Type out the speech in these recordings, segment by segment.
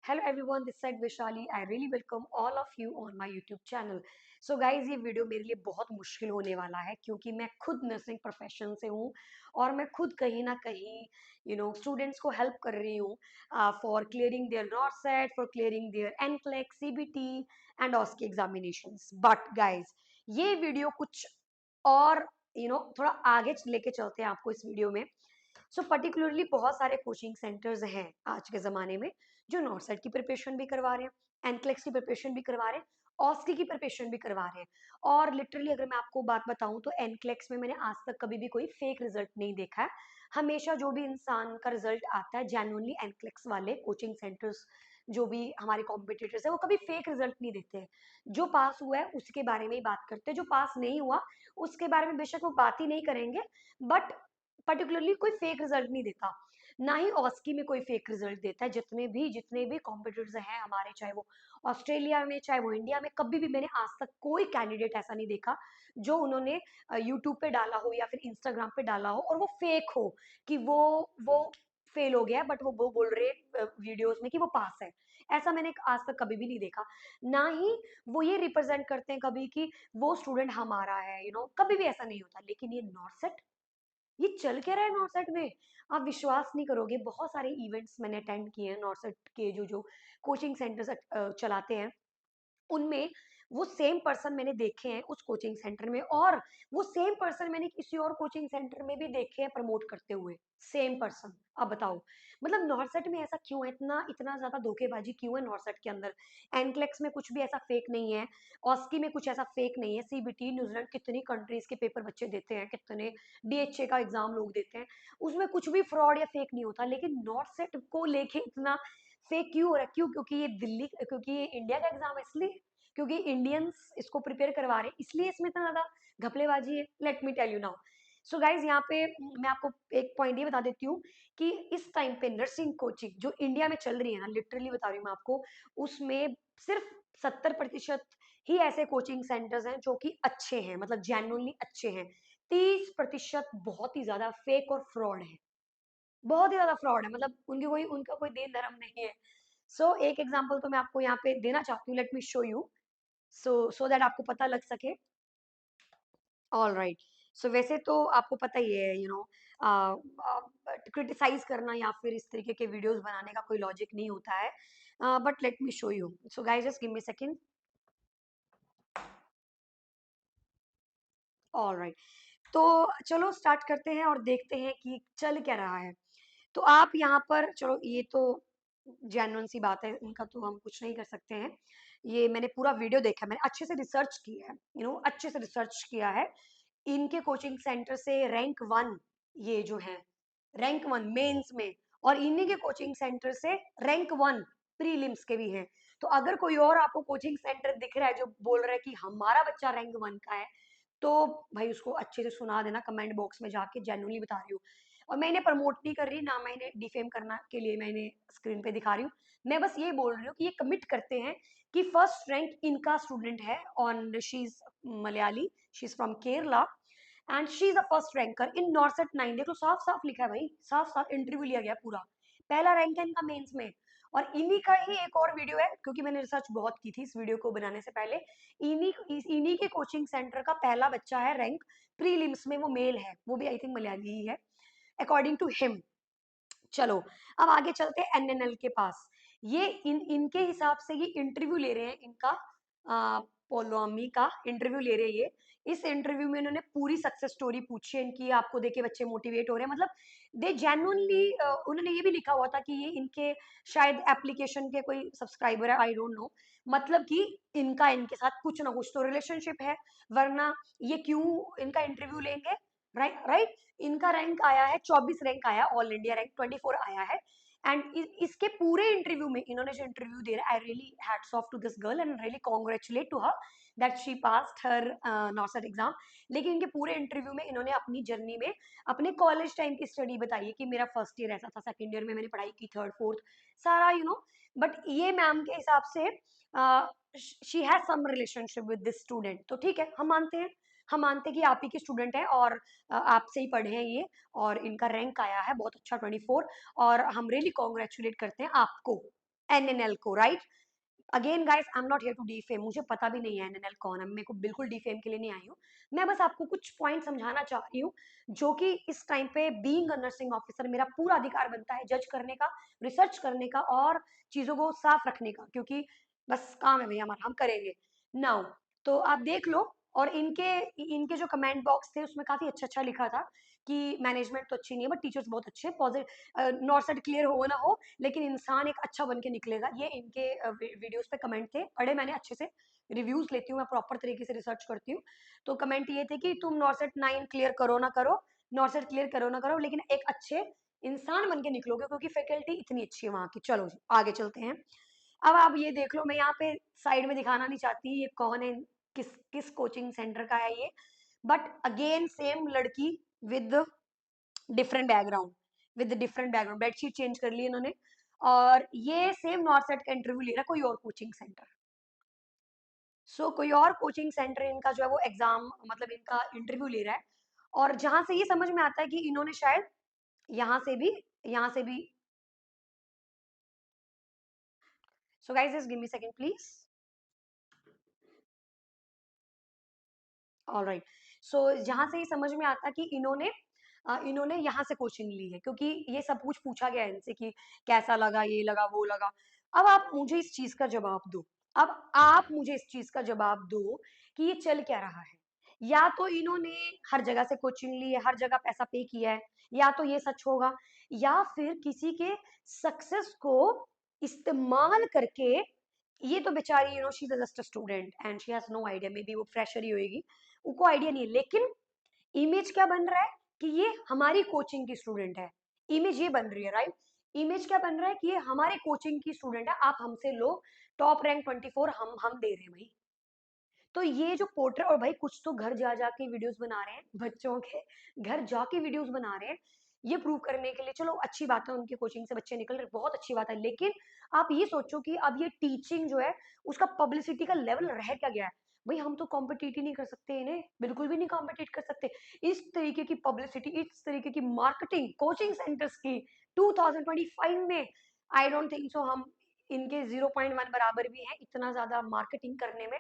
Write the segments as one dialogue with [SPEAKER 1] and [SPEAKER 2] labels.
[SPEAKER 1] Hello everyone, this side Vishali. I really welcome all of you on my YouTube channel. So guys, ये video मेरे लिए बहुत मुश्किल होने वाला है क्योंकि मैं खुद नर्सिंग प्रोफेशन से हूँ और मैं खुद कहीं ना कहीं स्टूडेंट्स को हेल्प कर रही हूँ for clearing their not for clearing their NCLEX CBT and OSCE examinations. But guys, ये वीडियो कुछ और थोड़ा आगे लेके चलते हैं आपको इस वीडियो में. पर्टिकुलरली बहुत सारे कोचिंग सेंटर्स हैं आज के ज़माने में जो नॉर्थ साइड की प्रिपरेशन भी करवा रहे हैं, एनक्लेक्स की प्रिपरेशन भी करवा रहे हैं, ऑस्की की प्रिपरेशन भी करवा रहे हैं. और लिटरली अगर मैं आपको बात बताऊं तो एनक्लेक्स में मैंने आज तक कभी भी कोई फेक रिजल्ट नहीं देखा है. हमेशा जो भी इंसान का रिजल्ट आता है जेन्युइनली एनक्लेक्स वाले कोचिंग सेंटर्स जो भी हमारे कॉम्पिटिटर्स है वो कभी फेक रिजल्ट नहीं देते हैं. जो पास हुआ है उसके बारे में ही बात करते हैं, जो पास नहीं हुआ उसके बारे में बेशक वो बात ही नहीं करेंगे. बट पर्टिकुलरली कोई फेक रिजल्ट नहीं देता. ना ही ऑस्की में कोई फेक रिजल्ट देता है. जितने भी कॉम्पिटिटर्स हैं हमारे, चाहे वो ऑस्ट्रेलिया में चाहे वो इंडिया में, कभी भी मैंने आज तक कोई कैंडिडेट ऐसा नहीं देखा जो उन्होंने यूट्यूब पे डाला हो या फिर इंस्टाग्राम पे डाला हो और वो फेक हो कि वो फेल हो गया बट वो बोल रहे वीडियोस में कि वो पास है. ऐसा मैंने आज तक कभी भी नहीं देखा. ना ही वो ये रिप्रेजेंट करते हैं कभी कि वो स्टूडेंट हमारा है. कभी भी ऐसा नहीं होता. लेकिन ये नॉर्थ, ये चल क्या रहा है नॉर्थ सेट में, आप विश्वास नहीं करोगे. बहुत सारे इवेंट्स मैंने अटेंड किए हैं नॉर्थ सेट के, जो जो कोचिंग सेंटर्स चलाते हैं उनमें वो सेम पर्सन मैंने देखे हैं उस कोचिंग सेंटर में, और वो सेम पर्सन मैंने किसी और कोचिंग सेंटर में भी देखे हैं प्रमोट करते हुए. Same person. अब बताओ, मतलब नॉर्थ सेट में ऐसा क्यों है, इतना इतना ज्यादा धोखेबाजी क्यों है नॉर्थ सेट के अंदर. एनक्लेक्स में कुछ भी ऐसा फेक नहीं है, ऑस्की में कुछ ऐसा फेक नहीं है, सीबीटी न्यूजीलैंड कितनी कंट्रीज के पेपर बच्चे देते हैं, कितने डीएचए का एग्जाम लोग देते हैं, उसमें कुछ भी फ्रॉड या फेक नहीं होता. लेकिन नॉर्थ सेट को लेके इतना फेक क्यों हो रहा है? क्यों? क्योंकि ये दिल्ली, क्योंकि ये इंडिया का एग्जाम है इसलिए, क्योंकि इंडियंस इसको प्रिपेयर करवा रहे हैं इसलिए इसमें इतना ज्यादा घपलेबाजी है. Let me tell you now. So guys, यहाँ पे मैं आपको एक पॉइंट ये बता देती हूँ कि इस टाइम पे नर्सिंग कोचिंग जो इंडिया में चल रही है ना, लिटरली बता रही हूँ मैं आपको, उसमें सिर्फ 70% ही ऐसे कोचिंग सेंटर्स हैं जो कि अच्छे हैं, मतलब जेन्युइनली अच्छे हैं. 30% बहुत ही ज्यादा फेक और फ्रॉड है. बहुत ही ज्यादा फ्रॉड है, मतलब उनका कोई दीन धर्म नहीं है. एक एग्जांपल तो मैं आपको यहाँ पे देना चाहती हूँ. Let me show you, so that आपको पता लग सके. All right. वैसे तो आपको पता ही है, क्रिटिसाइज करना या फिर इस तरीके के वीडियोस बनाने का कोई लॉजिक नहीं होता है. But let me show you. Guys, just give me second. All right. तो चलो स्टार्ट करते हैं और देखते हैं कि चल क्या रहा है. तो आप यहाँ पर, चलो ये तो जेन्युइन सी बात है, इनका तो हम कुछ नहीं कर सकते हैं. ये मैंने पूरा वीडियो देखा, मैंने अच्छे से रिसर्च किया है, अच्छे से रिसर्च किया है. इनके कोचिंग सेंटर से रैंक 1, ये जो है रैंक 1 मेंस में, और इन्हीं के कोचिंग सेंटर से रैंक 1 प्रीलिम्स के भी हैं. तो अगर कोई और आपको कोचिंग सेंटर दिख रहा है जो बोल रहा है कि हमारा बच्चा रैंक 1 का है, तो भाई उसको अच्छे से सुना देना कमेंट बॉक्स में जाके. जेन्युइनली बता रही हूँ. और मैं इन्हें प्रमोट नहीं कर रही, ना मैं इन्हें डिफेम करना के लिए मैं इन्हें स्क्रीन पे दिखा रही हूँ. मैं बस ये बोल रही हूँ कि ये कमिट करते हैं कि फर्स्ट रैंक इनका स्टूडेंट है, on she is Malayali, she is from Kerala, and she is the first ranker इन नॉर्सेट 9. देखो साफ साफ लिखा है भाई, साफ साफ इंटरव्यू लिया गया पूरा. पहला रैंक है इनका मेंस में. और इन्हीं का ही एक और वीडियो है, क्योंकि मैंने रिसर्च बहुत की थी इस वीडियो को बनाने से पहले. इन्हीं के कोचिंग सेंटर का पहला बच्चा है रैंक प्रीलिम्स में, वो मेल है, वो भी आई थिंक मलयाली ही है अकॉर्डिंग टू हिम. चलो, अब आगे चलते हैं एनएनएल के पास. ये इनके हिसाब से ये इंटरव्यू ले रहे हैं, इनका पोलोमी का इंटरव्यू ले रहे हैं ये. इस इंटरव्यू में इन्होंने पूरी सक्सेस स्टोरी पूछी है इनकी. आपको देख के बच्चे मोटिवेट हो रहे हैं, मतलब दे जेन्युइनली. उन्होंने ये भी लिखा हुआ था कि ये इनके शायद एप्लीकेशन के कोई सब्सक्राइबर है, आई डोंट नो. मतलब कि इनका इनके साथ कुछ ना कुछ तो रिलेशनशिप है, वरना ये क्यों इनका इंटरव्यू लेंगे. Right right. इनका रैंक आया है 24 रैंक आया, ऑल इंडिया रैंक 24 आया है. एंड इसके पूरे इंटरव्यू में इन्होंने जो इंटरव्यू दे रहा है, I really hats off to this girl and really congratulate to her that she passed her NORCET exam. लेकिन इनके पूरे इंटरव्यू में इन्होंने अपनी जर्नी में अपने कॉलेज टाइम की स्टडी बताई है कि मेरा फर्स्ट ईयर ऐसा था, सेकंड ईयर में मैंने पढ़ाई की, थर्ड फोर्थ सारा बट ये मैम के हिसाब से she has some relationship with this student. तो ठीक है, हम मानते हैं, हम मानते हैं कि आप ही के स्टूडेंट हैं और आपसे ही पढ़े हैं ये, और इनका रैंक आया है बहुत अच्छा 24. और हम रियली कॉन्ग्रेचुलेट करते हैं आपको. एनएनएल को, right? Again guys, I am not here to defame, मुझे पता भी नहीं है एनएनएल कौन है, मेरे को बिल्कुल डिफेम के लिए नहीं आई हूँ। मैं बस आपको कुछ पॉइंट समझाना चाह रही हूँ, जो कि इस टाइम पे बीइंग अ नर्सिंग ऑफिसर मेरा पूरा अधिकार बनता है जज करने का, रिसर्च करने का और चीजों को साफ रखने का, क्योंकि बस काम है भैया हमारा, हम करेंगे। नाउ तो आप देख लो, और इनके इनके जो कमेंट बॉक्स थे उसमें काफी अच्छा अच्छा लिखा था कि मैनेजमेंट तो अच्छी नहीं है बट टीचर्स बहुत अच्छे हैं, पॉजिटिव, नॉट सेट क्लियर हो ना हो लेकिन इंसान एक अच्छा बन के निकलेगा, ये इनके वीडियोस पे कमेंट थे, पढ़े मैंने अच्छे से, रिव्यूज लेती हूँ मैं, प्रॉपर तरीके से रिसर्च करती हूँ। तो कमेंट ये थे कि तुम नॉट सेट 9 क्लियर करो ना करो, नॉट सेट क्लियर करो ना करो, लेकिन एक अच्छे इंसान बन के निकलोगे, क्योंकि फैकल्टी इतनी अच्छी है वहां की। चलो जी, आगे चलते हैं। अब आप ये देख लो, मैं यहाँ पे साइड में दिखाना नहीं चाहती ये कौन है, किस किस कोचिंग सेंटर का है ये, बट अगेन सेम लड़की with different background, with different background, bedsheet change कर ली इन्होंने, और ये सेम नॉर्थ सेट का इंटरव्यू ले रहा है कोई और कोचिंग सेंटर। सो कोई और कोचिंग सेंटर इनका जो है वो एग्जाम, मतलब इनका इंटरव्यू ले रहा है, और जहां से ये समझ में आता है कि इन्होंने शायद यहाँ से भी यहाँ से भी so guys just give me second please. Alright, so जहां से ये समझ में आता कि इन्होंने यहाँ से कोचिंग ली है, क्योंकि ये सब कुछ पूछा गया है इनसे कि कैसा लगा, ये लगा वो लगा। अब आप मुझे इस चीज का जवाब दो, अब आप मुझे इस चीज का जवाब दो कि ये चल क्या रहा है। या तो इन्होंने हर जगह से कोचिंग ली है, हर जगह पैसा पे किया है, या तो ये सच होगा, या फिर किसी के सक्सेस को इस्तेमाल करके, ये तो बेचारी she is just a student and she has no idea, maybe वो फ्रेशर ही होगी, उनको आइडिया नहीं है, लेकिन इमेज क्या बन रहा है कि ये हमारी कोचिंग की स्टूडेंट है, इमेज ये बन रही है, राइट? इमेज क्या बन रहा है कि ये हमारे कोचिंग की स्टूडेंट है, आप हमसे लो टॉप रैंक 24, हम दे रहे हैं भाई। तो ये जो पोर्ट्रेट, और भाई कुछ तो घर जा जाके वीडियोस बना रहे हैं, बच्चों के घर जाके वीडियोस बना रहे हैं, ये प्रूव करने के लिए, चलो अच्छी बात है उनकी कोचिंग से बच्चे निकल रहे, बहुत अच्छी बात है, लेकिन आप ये सोचो कि अब ये टीचिंग जो है उसका पब्लिसिटी का लेवल रह क्या गया है। भाई हम तो कॉम्पिटिट ही नहीं कर सकते इन्हें, बिल्कुल भी नहीं कॉम्पिटिट कर सकते। इस तरीके की पब्लिसिटी, इस तरीके की मार्केटिंग कोचिंग सेंटर्स की 2025 में, आई डोंट थिंक सो हम इनके 0.1 बराबर भी हैं इतना ज्यादा मार्केटिंग करने में।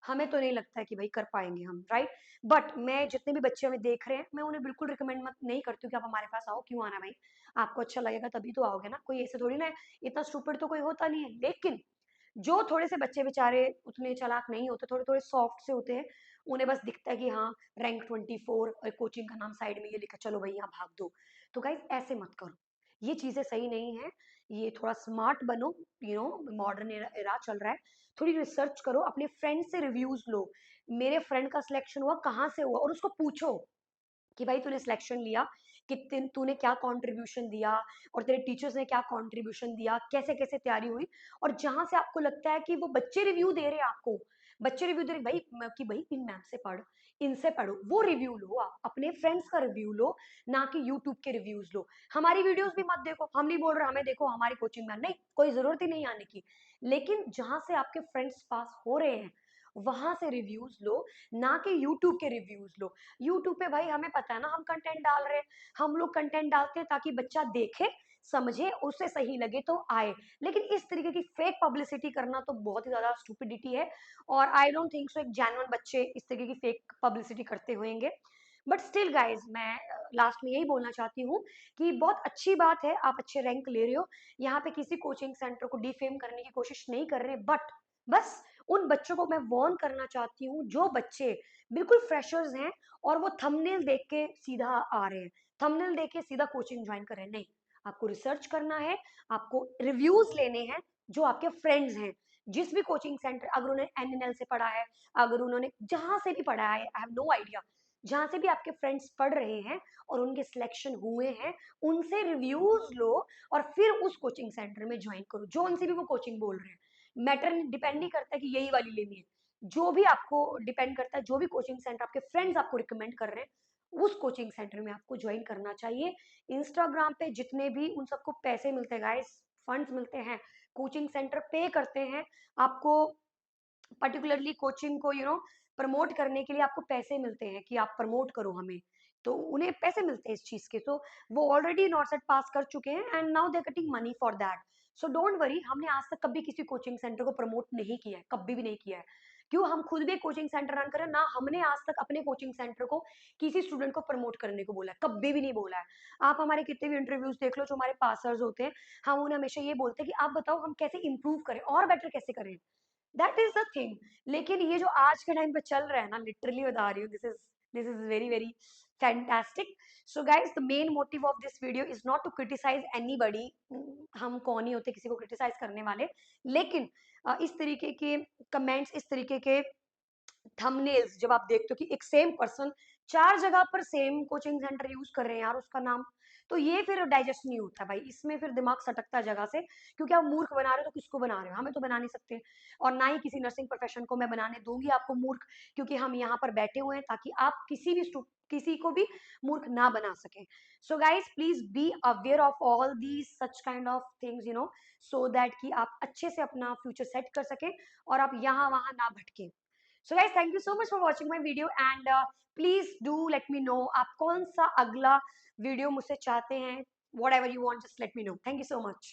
[SPEAKER 1] हमें तो नहीं लगता है कि भाई कर पाएंगे हम, राइट? बट मैं जितने भी बच्चे हमें देख रहे हैं, मैं उन्हें बिल्कुल रिकमेंड मत नहीं करती हूँ कि आप हमारे पास आओ, क्यों आना भाई, आपको अच्छा लगेगा तभी तो आओगे ना, कोई ऐसे थोड़ी ना है, इतना स्टूपिड तो कोई होता नहीं है। लेकिन जो थोड़े से बच्चे बेचारे उतने चालाक नहीं होते, थोड़े थोड़े सॉफ्ट से होते हैं, उन्हें बस दिखता है कि हाँ रैंक 24 और कोचिंग का नाम साइड में ये लिखा, चलो भाई यहाँ भाग दो। तो गाइज ऐसे मत करो, ये चीजें सही नहीं है, ये थोड़ा स्मार्ट बनो, मॉडर्न एरा चल रहा है, थोड़ी रिसर्च करो, अपने फ्रेंड से रिव्यूज लो, मेरे फ्रेंड का सिलेक्शन हुआ कहाँ से हुआ, और उसको पूछो कि भाई तूने सिलेक्शन लिया, कितने तूने क्या कंट्रीब्यूशन दिया, और तेरे टीचर्स ने क्या कंट्रीब्यूशन दिया, कैसे कैसे तैयारी हुई। और जहां से आपको लगता है कि वो बच्चे रिव्यू दे रहे हैं आपको, बच्चे रिव्यू दे रहे भाई कि भाई इन मैम से पढ़, इनसे पढ़ो, वो रिव्यू लो, आप अपने फ्रेंड्स का रिव्यू लो, ना कि यूट्यूब के रिव्यूज लो। हमारी वीडियोस भी मत देखो, हम नहीं बोल रहे हमें देखो हमारी कोचिंग में, नहीं कोई जरूरत ही नहीं आने की, लेकिन जहां से आपके फ्रेंड्स पास हो रहे हैं वहां से रिव्यूज लो, ना कि यूट्यूब के रिव्यूज लो। यूट्यूब पे भाई हमें पता है ना हम कंटेंट डाल रहे हैं, हम लोग कंटेंट डालते हैं ताकि बच्चा देखे, समझे, उसे सही लगे तो आए, लेकिन इस तरीके की फेक पब्लिसिटी करना तो बहुत ही ज्यादा स्टूपिडिटी है, और आई डोंट थिंक सो एक जेन्युइन बच्चे इस तरीके की फेक पब्लिसिटी करते होंगे। बट स्टिल गाइज, मैं लास्ट में यही बोलना चाहती हूँ कि बहुत अच्छी बात है आप अच्छे रैंक ले रहे हो, यहाँ पे किसी कोचिंग सेंटर को डिफेम करने की कोशिश नहीं कर रहे, बट बस उन बच्चों को मैं वार्न करना चाहती हूँ जो बच्चे बिल्कुल फ्रेशर्स हैं और वो थंबनेल देख के सीधा आ रहे हैं, थंबनेल देख के सीधा कोचिंग ज्वाइन कर रहे हैं, नहीं, आपको रिसर्च करना है, आपको रिव्यूज लेने हैं, जो आपके फ्रेंड्स हैं जिस भी कोचिंग सेंटर, अगर उन्होंने एनएनएल से पढ़ा है, अगर उन्होंने जहां से भी पढ़ा है, आई हैव नो आइडिया, जहां से भी आपके फ्रेंड्स पढ़ रहे हैं और उनके सिलेक्शन हुए हैं, उनसे रिव्यूज लो, और फिर उस कोचिंग सेंटर में ज्वाइन करो, जो उनसे भी वो कोचिंग बोल रहे हैं। मैटर डिपेंड नहीं करता कि यही वाली लेनी है, जो भी आपको डिपेंड करता है, जो भी कोचिंग सेंटर आपके फ्रेंड्स आपको रिकमेंड कर रहे हैं, उस कोचिंग सेंटर में आपको ज्वाइन करना चाहिए। इंस्टाग्राम पे जितने भी उन सबको पैसे मिलते हैं गाइस, फंड्स मिलते हैं, कोचिंग सेंटर पे करते हैं आपको, पर्टिकुलरली कोचिंग को प्रमोट करने के लिए आपको पैसे मिलते हैं कि आप प्रमोट करो हमें, तो उन्हें पैसे मिलते हैं इस चीज के, तो वो ऑलरेडी नॉट सेट पास कर चुके हैं and now they cutting money for that. So don't worry, हमने आज तक कभी किसी कोचिंग सेंटर को प्रमोट नहीं किया है, कभी भी नहीं किया है। क्यों? हम खुद भी कोचिंग सेंटर रन करें ना, हमने आज तक अपने कोचिंग सेंटर को किसी स्टूडेंट को प्रमोट करने को बोला है, कभी भी नहीं बोला है। आप हमारे कितने भी इंटरव्यूज देख लो, जो हमारे पासर्स होते हैं, हम उन्हें हमेशा ये बोलते हैं कि आप बताओ हम कैसे इंप्रूव करें और बेटर कैसे करें, दैट इज द थिंग। लेकिन ये जो आज के टाइम पे चल रहा है ना, लिटरली बता रही हूँ, this is very very fantastic. So guys, the main motive of this video is not to criticise anybody. हम कौन ही होते किसी को क्रिटिसाइज करने वाले, लेकिन इस तरीके के कमेंट्स, इस तरीके के थंबनेल्स जब आप देखते हो कि एक सेम पर्सन 4 जगह पर सेम कोचिंग सेंटर यूज कर रहे हैं यार उसका नाम, तो ये फिर डाइजेस्ट नहीं होता भाई, इसमें फिर दिमाग सटकता है जगह से। क्योंकि आप मूर्ख बना रहे हो तो किसको बना रहे हो? हमें तो बना नहीं सकते, और ना ही किसी नर्सिंग प्रोफेशन को मैं बनाने दूंगी आपको मूर्ख, क्योंकि हम यहाँ पर बैठे हुए हैं ताकि आप किसी को भी मूर्ख ना बना सके। So guys, please be aware of all the such kind of things, so that कि आप अच्छे से अपना फ्यूचर सेट कर सके और आप यहाँ वहां ना भटके। So guys, thank you so much for watching my video, and please do let me know आप कौन सा अगला वीडियो मुझसे चाहते हैं. Whatever you want, just let me know. Thank you so much.